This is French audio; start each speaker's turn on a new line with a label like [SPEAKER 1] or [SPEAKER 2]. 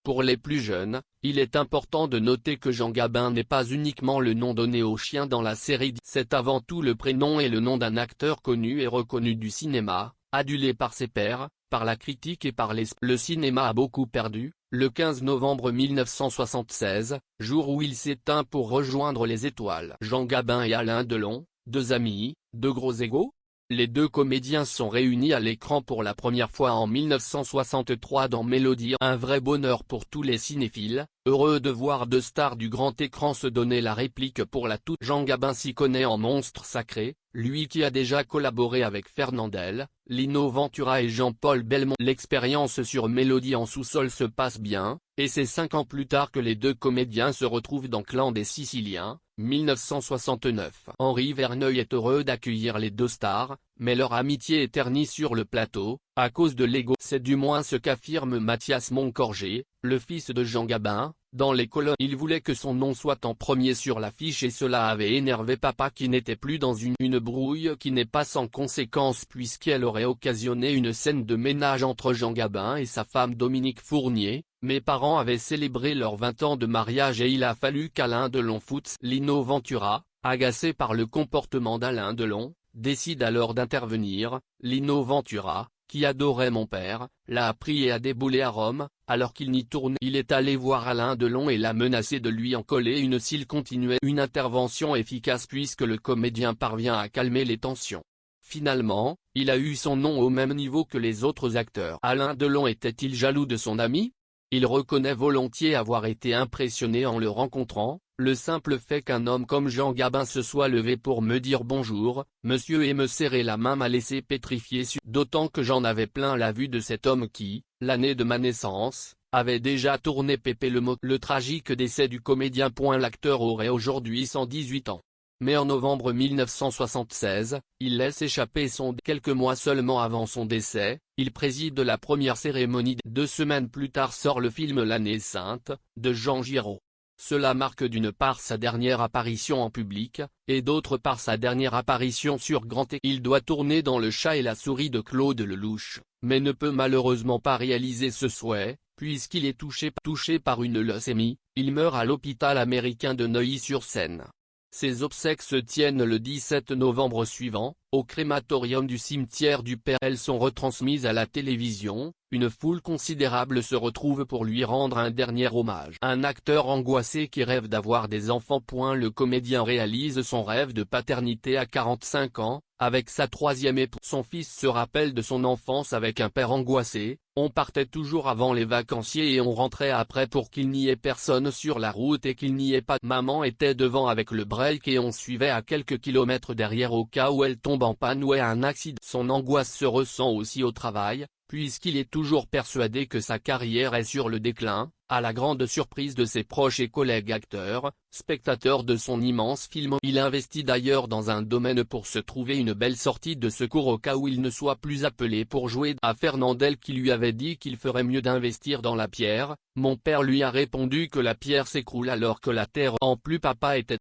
[SPEAKER 1] Pour les plus jeunes, il est important de noter que Jean Gabin n'est pas uniquement le nom donné au chien dans la série, c'est avant tout le prénom et le nom d'un acteur connu et reconnu du cinéma, adulé par ses pairs, par la critique et par les... Le cinéma a beaucoup perdu, le 15 novembre 1976, jour où il s'éteint pour rejoindre les étoiles. Jean Gabin et Alain Delon, deux amis, deux gros égos? Les deux comédiens sont réunis à l'écran pour la première fois en 1963 dans Mélodie, un vrai bonheur pour tous les cinéphiles, heureux de voir deux stars du grand écran se donner la réplique pour la toute. Jean Gabin s'y connaît en monstre sacré, lui qui a déjà collaboré avec Fernandel, Lino Ventura et Jean-Paul Belmondo. L'expérience sur Mélodie en sous-sol se passe bien, et c'est 5 ans plus tard que les deux comédiens se retrouvent dans Clan des Siciliens, 1969. Henri Verneuil est heureux d'accueillir les deux stars, mais leur amitié est ternie sur le plateau, à cause de l'ego. C'est du moins ce qu'affirme Mathias Moncorgé, le fils de Jean Gabin, dans les colonnes. Il voulait que son nom soit en premier sur l'affiche et cela avait énervé papa qui n'était plus dans une brouille qui n'est pas sans conséquence puisqu'elle aurait occasionné une scène de ménage entre Jean Gabin et sa femme Dominique Fournier. Mes parents avaient célébré leurs 20 ans de mariage et il a fallu qu'Alain Delon foute. Lino Ventura, agacé par le comportement d'Alain Delon, décide alors d'intervenir. Lino Ventura, qui adorait mon père, l'a appris et a déboulé à Rome, alors qu'il n'y tournait. Il est allé voir Alain Delon et l'a menacé de lui en coller une s'il continuait. Une intervention efficace puisque le comédien parvient à calmer les tensions. Finalement, il a eu son nom au même niveau que les autres acteurs. Alain Delon était-il jaloux de son ami? Il reconnaît volontiers avoir été impressionné en le rencontrant, le simple fait qu'un homme comme Jean Gabin se soit levé pour me dire bonjour, monsieur et me serrer la main m'a laissé pétrifié. D'autant que j'en avais plein la vue de cet homme qui, l'année de ma naissance, avait déjà tourné Pépé le Moque. Le tragique décès du comédien. L'acteur aurait aujourd'hui 118 ans. Mais en novembre 1976, il laisse échapper son décès. Quelques mois seulement avant son décès, il préside la première cérémonie. 2 semaines plus tard sort le film L'année sainte, de Jean Giraud. Cela marque d'une part sa dernière apparition en public, et d'autre part sa dernière apparition sur grand écran. Il doit tourner dans Le Chat et la souris de Claude Lelouch, mais ne peut malheureusement pas réaliser ce souhait, puisqu'il est touché par une leucémie. Il meurt à l'hôpital américain de Neuilly-sur-Seine. Ses obsèques se tiennent le 17 novembre suivant, au crématorium du cimetière du Père. Elles sont retransmises à la télévision, une foule considérable se retrouve pour lui rendre un dernier hommage. Un acteur angoissé qui rêve d'avoir des enfants. Le comédien réalise son rêve de paternité à 45 ans, avec sa 3e épouse. Son fils se rappelle de son enfance avec un père angoissé, on partait toujours avant les vacanciers et on rentrait après pour qu'il n'y ait personne sur la route et qu'il n'y ait pas. Maman était devant avec le break et on suivait à quelques kilomètres derrière au cas où elle tombe en panne ou ait un accident. Son angoisse se ressent aussi au travail, puisqu'il est toujours persuadé que sa carrière est sur le déclin, à la grande surprise de ses proches et collègues acteurs, spectateurs de son immense film. Il investit d'ailleurs dans un domaine pour se trouver une belle sortie de secours au cas où il ne soit plus appelé pour jouer. À Fernandel qui lui avait dit qu'il ferait mieux d'investir dans la pierre, mon père lui a répondu que la pierre s'écroule alors que la terre. En plus papa était